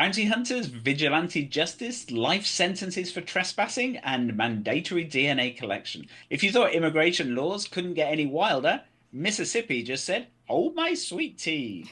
Bounty hunters, vigilante justice, life sentences for trespassing, and mandatory DNA collection. If you thought immigration laws couldn't get any wilder, Mississippi just said, hold my sweet tea.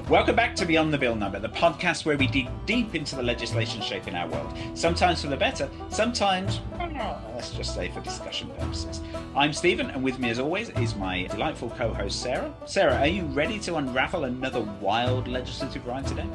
Welcome back to Beyond the Bill Number, the podcast where we dig deep into the legislation shaping our world. Sometimes for the better, sometimes, let's just say for discussion purposes. I'm Stephen, and with me as always is my delightful co-host Sarah. Sarah, are you ready to unravel another wild legislative ride today?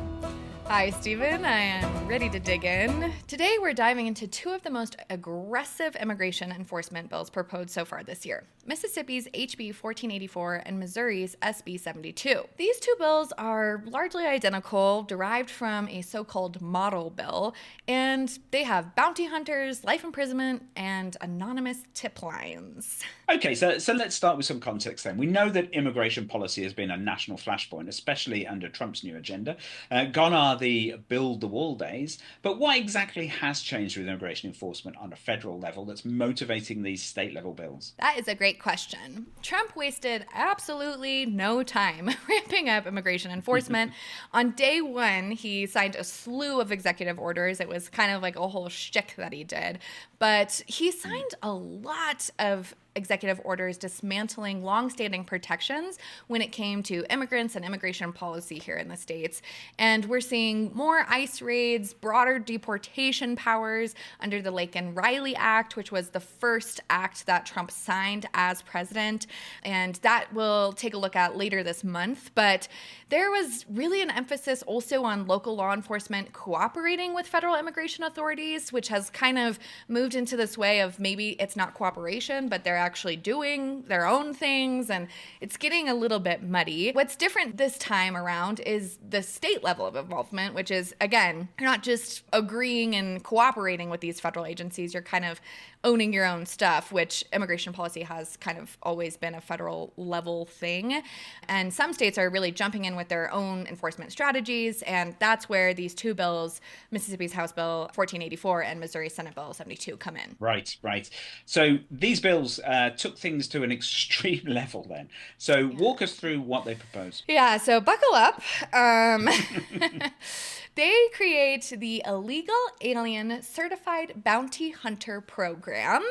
Hi, Stephen. I am ready to dig in. Today, we're diving into two of the most aggressive immigration enforcement bills proposed so far this year, Mississippi's HB 1484 and Missouri's SB 72. These two bills are largely identical, derived from a so-called model bill, and they have bounty hunters, life imprisonment, and anonymous tip lines. Okay, so let's start with some context then. We know that immigration policy has been a national flashpoint, especially under Trump's new agenda. Gone are the build the wall days, but what exactly has changed with immigration enforcement on a federal level that's motivating these state level bills? That is a great question. Trump wasted absolutely no time ramping up immigration enforcement. On day one, he signed a slew of executive orders. It was kind of like a whole shtick that he did, but he signed a lot of executive orders dismantling longstanding protections when it came to immigrants and immigration policy here in the States. And we're seeing more ICE raids, broader deportation powers under the Laken-Riley Act, which was the first act that Trump signed as president. And that we'll take a look at later this month. But there was really an emphasis also on local law enforcement cooperating with federal immigration authorities, which has kind of moved into this way of maybe it's not cooperation, but they're actually doing their own things, and it's getting a little bit muddy. What's different this time around is the state level of involvement, which is, again, you're not just agreeing and cooperating with these federal agencies, you're kind of owning your own stuff, which immigration policy has kind of always been a federal level thing. And some states are really jumping in with their own enforcement strategies, and that's where these two bills, Mississippi's House Bill 1484 and Missouri Senate Bill 72, come in. Right. So these bills took things to an extreme level then. So walk us through what they propose. Yeah, so buckle up. They create the Illegal Alien Certified Bounty Hunter Program.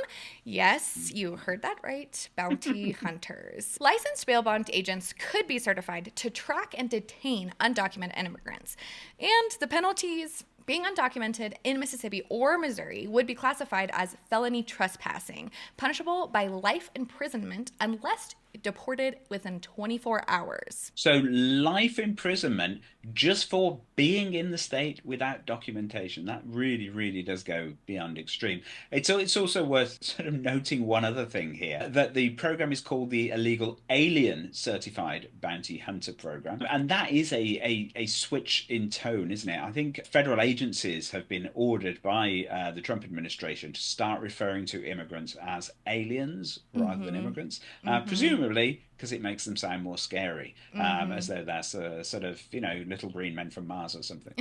Yes, you heard that right, bounty hunters. Licensed bail bond agents could be certified to track and detain undocumented immigrants. And the penalties being undocumented in Mississippi or Missouri would be classified as felony trespassing, punishable by life imprisonment unless deported within 24 hours. So life imprisonment just for being in the state without documentation. That really, really does go beyond extreme. It's also worth sort of noting one other thing here, that the program is called the Illegal Alien Certified Bounty Hunter Program. And that is a switch in tone, isn't it? I think federal agencies have been ordered by the Trump administration to start referring to immigrants as aliens rather than immigrants, presumably because it makes them sound more scary, as though that's a sort of, little green men from Mars or something.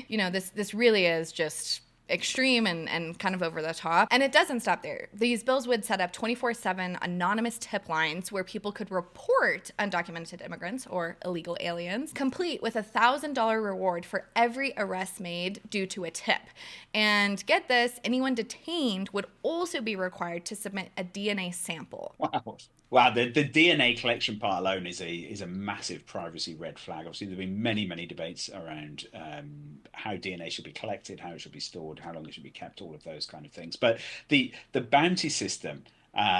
This really is just extreme and kind of over the top. And it doesn't stop there. These bills would set up 24/7 anonymous tip lines where people could report undocumented immigrants or illegal aliens, complete with a $1,000 reward for every arrest made due to a tip. And get this, anyone detained would also be required to submit a DNA sample. Wow, the DNA collection part alone is a massive privacy red flag. Obviously, there have been many debates around how DNA should be collected, how it should be stored, how long it should be kept, all of those kind of things. But the bounty system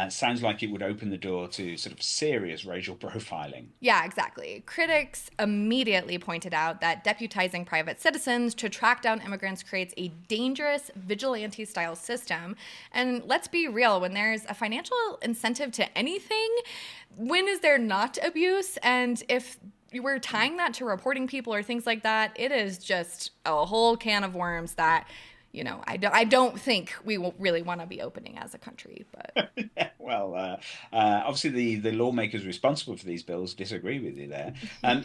sounds like it would open the door to sort of serious racial profiling. Yeah, exactly. Critics immediately pointed out that deputizing private citizens to track down immigrants creates a dangerous vigilante-style system. And let's be real, when there's a financial incentive to anything, when is there not abuse? And if we're tying that to reporting people or things like that, it is just a whole can of worms that I don't think we will really want to be opening as a country, but Well, obviously the lawmakers responsible for these bills disagree with you there.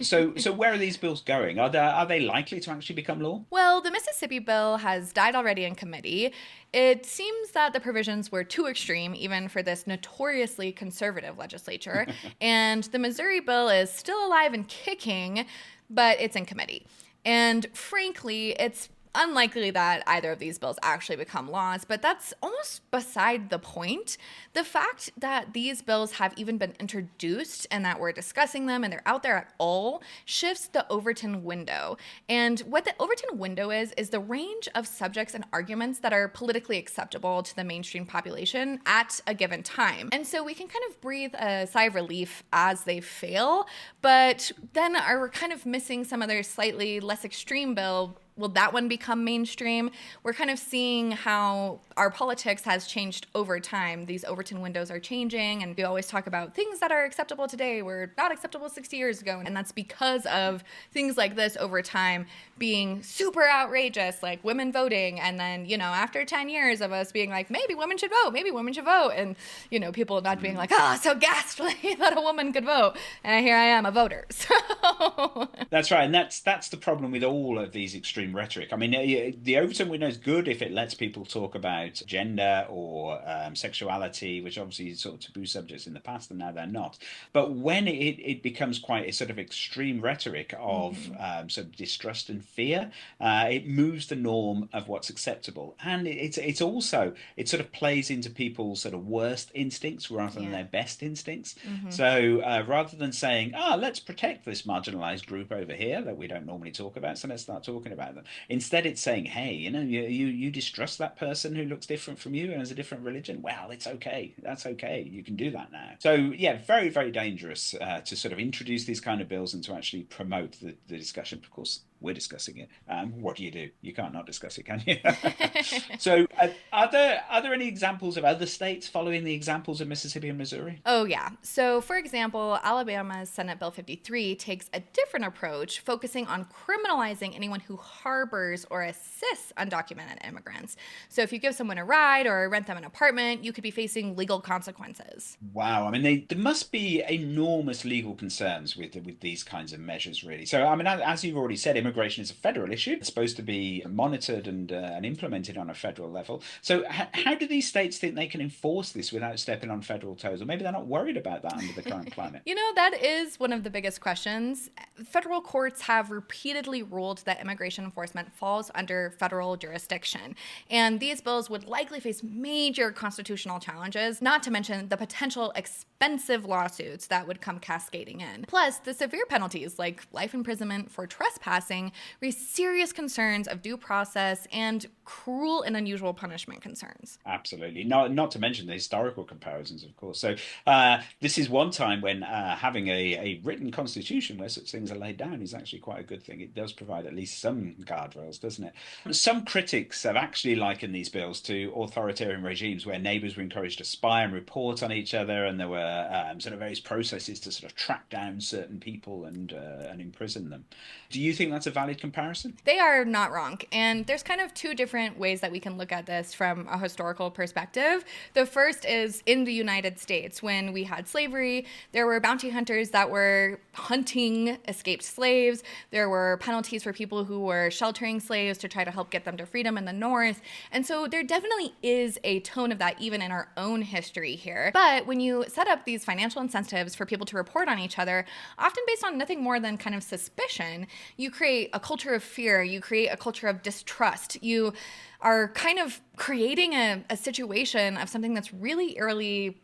So where are these bills going? Are they likely to actually become law? well, the Mississippi bill has died already in committee. It seems that the provisions were too extreme, even for this notoriously conservative legislature. And the Missouri bill is still alive and kicking, but it's in committee. And frankly, it's unlikely that either of these bills actually become laws, but that's almost beside the point. The fact that these bills have even been introduced and that we're discussing them and they're out there at all shifts the Overton window. And what the Overton window is the range of subjects and arguments that are politically acceptable to the mainstream population at a given time. And so we can kind of breathe a sigh of relief as they fail, but then are kind of missing some other slightly less extreme bill. Will that one become mainstream? We're kind of seeing how our politics has changed over time. These Overton windows are changing, and we always talk about things that are acceptable today were not acceptable 60 years ago. And that's because of things like this over time being super outrageous, like women voting. And then, after 10 years of us being like, maybe women should vote, maybe women should vote. And, people not being like, oh, so ghastly that a woman could vote. And here I am, a voter. So That's right, and that's the problem with all of these extreme rhetoric. I mean, the Overton window is good if it lets people talk about gender or sexuality, which obviously is sort of taboo subjects in the past, and now they're not. But when it becomes quite a sort of extreme rhetoric of sort of distrust and fear, it moves the norm of what's acceptable, and it sort of plays into people's sort of worst instincts rather than their best instincts. So rather than saying, let's protect this marginalized group over here that we don't normally talk about, so let's start talking about them. Instead, it's saying, hey, you distrust that person who looks different from you and has a different religion. Well, it's okay. That's okay. You can do that now. So yeah, very, very dangerous to sort of introduce these kind of bills and to actually promote the discussion. Of course, we're discussing it. What do? You can't not discuss it, can you? So are there any examples of other states following the examples of Mississippi and Missouri? Oh, yeah. So, for example, Alabama's Senate Bill 53 takes a different approach, focusing on criminalizing anyone who harbors or assists undocumented immigrants. So, if you give someone a ride or rent them an apartment, you could be facing legal consequences. Wow. I mean, there must be enormous legal concerns with these kinds of measures, really. So, I mean, as you've already said, immigration is a federal issue. It's supposed to be monitored and implemented on a federal level. So how do these states think they can enforce this without stepping on federal toes? Or maybe they're not worried about that under the current climate. That is one of the biggest questions. Federal courts have repeatedly ruled that immigration enforcement falls under federal jurisdiction. And these bills would likely face major constitutional challenges, not to mention the potential expensive lawsuits that would come cascading in. Plus, the severe penalties like life imprisonment for trespassing raise serious concerns of due process and cruel and unusual punishment concerns. Absolutely. Not to mention the historical comparisons, of course. So this is one time when having a written constitution where such things are laid down is actually quite a good thing. It does provide at least some guardrails, doesn't it? Some critics have actually likened these bills to authoritarian regimes where neighbors were encouraged to spy and report on each other, and there were sort of various processes to sort of track down certain people and imprison them. Do you think that's a valid comparison? They are not wrong. And there's kind of two different ways that we can look at this from a historical perspective. The first is in the United States. When we had slavery, there were bounty hunters that were hunting escaped slaves. There were penalties for people who were sheltering slaves to try to help get them to freedom in the North. And so there definitely is a tone of that even in our own history here. But when you set up these financial incentives for people to report on each other, often based on nothing more than kind of suspicion, you create a culture of fear, you create a culture of distrust, you are kind of creating a situation of something that's really eerily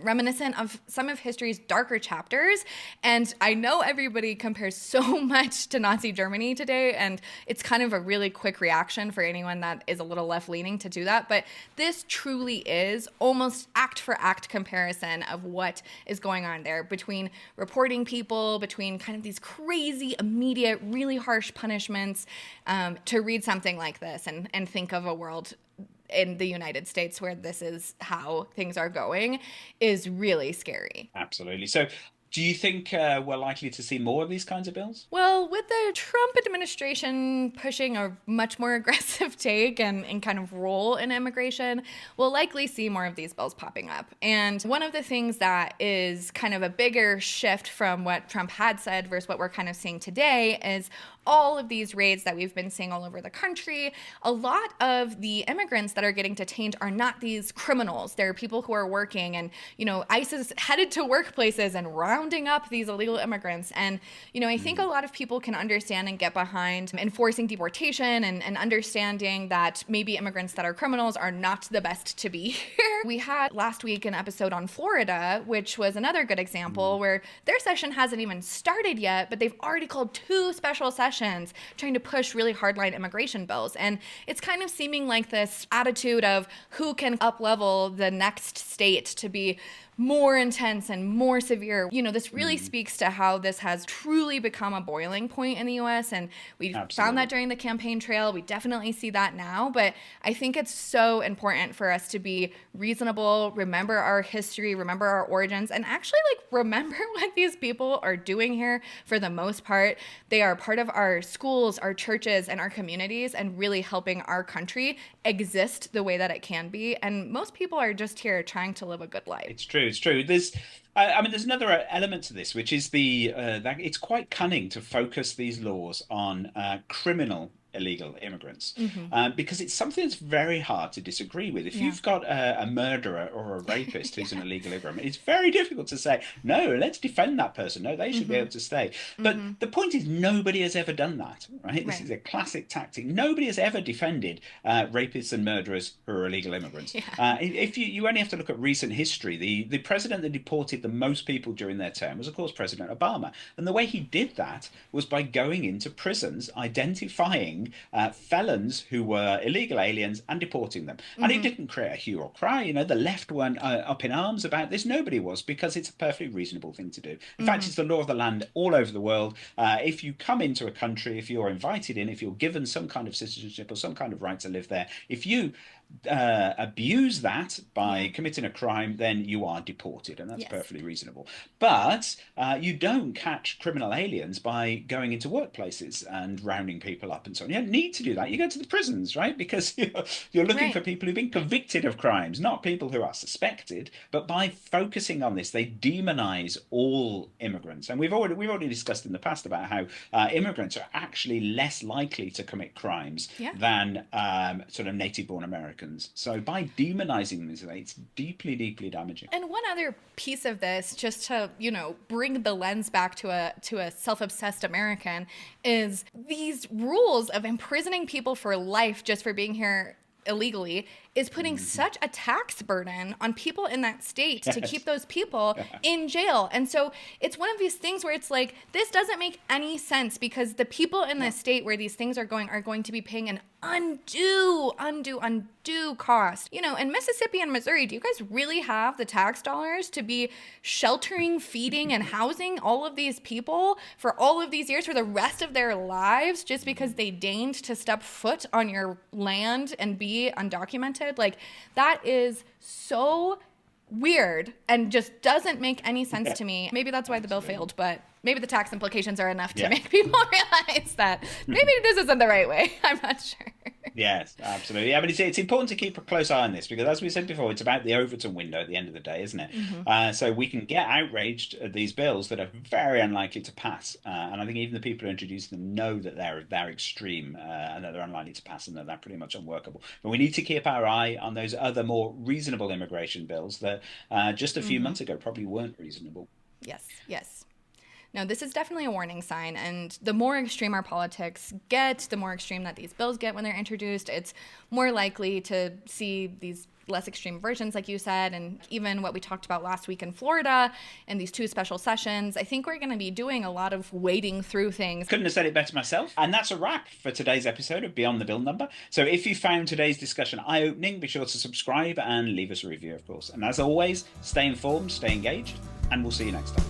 reminiscent of some of history's darker chapters. And I know everybody compares so much to Nazi Germany today, and it's kind of a really quick reaction for anyone that is a little left-leaning to do that. But this truly is almost act for act comparison of what is going on there between reporting people, between kind of these crazy, immediate, really harsh punishments, to read something like this and think of a world in the United States where this is how things are going is really scary. Absolutely. So Do you think we're likely to see more of these kinds of bills? Well, with the Trump administration pushing a much more aggressive take and kind of role in immigration, we'll likely see more of these bills popping up. And one of the things that is kind of a bigger shift from what Trump had said versus what we're kind of seeing today is all of these raids that we've been seeing all over the country. A lot of the immigrants that are getting detained are not these criminals. They're people who are working, and, ICE is headed to workplaces and rounding up these illegal immigrants. And, I think a lot of people can understand and get behind enforcing deportation and understanding that maybe immigrants that are criminals are not the best to be here. We had last week an episode on Florida, which was another good example where their session hasn't even started yet, but they've already called 2 special sessions trying to push really hardline immigration bills. And it's kind of seeming like this attitude of who can up-level the next state to be more intense and more severe. This really speaks to how this has truly become a boiling point in the US. And we found that during the campaign trail. We definitely see that now. But I think it's so important for us to be reasonable, remember our history, remember our origins, and actually remember what these people are doing here for the most part. They are part of our schools, our churches, and our communities, and really helping our country exist the way that it can be. And most people are just here trying to live a good life. It's true. It's true. There's another element to this, which is that it's quite cunning to focus these laws on criminal illegal immigrants, because it's something that's very hard to disagree with. If you've got a murderer or a rapist who's an illegal immigrant, it's very difficult to say, no, let's defend that person. No, they should be able to stay. But the point is, nobody has ever done that, right? This is a classic tactic. Nobody has ever defended rapists and murderers who are illegal immigrants. If you only have to look at recent history, the president that deported the most people during their term was, of course, President Obama. And the way he did that was by going into prisons, identifying felons who were illegal aliens and deporting them. And it didn't create a hue or cry. The left weren't up in arms about this. Nobody was, because it's a perfectly reasonable thing to do. In fact, it's the law of the land all over the world. If you come into a country, if you're invited in, if you're given some kind of citizenship or some kind of right to live there, if you abuse that by committing a crime, then you are deported, and that's perfectly reasonable. But you don't catch criminal aliens by going into workplaces and rounding people up and so on. You don't need to do that. You go to the prisons, right? Because you're looking for people who've been convicted of crimes, not people who are suspected. But by focusing on this, they demonize all immigrants. And we've already discussed in the past about how immigrants are actually less likely to commit crimes than sort of native-born Americans. So by demonizing this, it's deeply, deeply damaging. And one other piece of this, just to, bring the lens back to a self-obsessed American, is these rules of imprisoning people for life just for being here illegally is putting such a tax burden on people in that state to keep those people in jail. And so it's one of these things where it's like, this doesn't make any sense, because the people in the state where these things are going to be paying an undue cost. In Mississippi and Missouri, do you guys really have the tax dollars to be sheltering, feeding, and housing all of these people for all of these years, for the rest of their lives, just because they deigned to step foot on your land and be undocumented? That is so weird and just doesn't make any sense to me. Maybe that's why the bill failed, but maybe the tax implications are enough to make people realize that maybe this isn't the right way. I'm not sure. Yes, absolutely. Yeah, but it's important to keep a close eye on this, because, as we said before, it's about the Overton window at the end of the day, isn't it? So we can get outraged at these bills that are very unlikely to pass, and I think even the people who introduce them know that they're extreme and that they're unlikely to pass, and that they're pretty much unworkable. But we need to keep our eye on those other more reasonable immigration bills that just a few months ago probably weren't reasonable. Yes. No, this is definitely a warning sign, and the more extreme our politics get, the more extreme that these bills get when they're introduced, it's more likely to see these less extreme versions, like you said, and even what we talked about last week in Florida and these 2 special sessions. I think we're going to be doing a lot of wading through things. Couldn't have said it better myself. And that's a wrap for today's episode of Beyond the Bill Number. So if you found today's discussion eye-opening, be sure to subscribe and leave us a review, of course. And as always, stay informed, stay engaged, and we'll see you next time.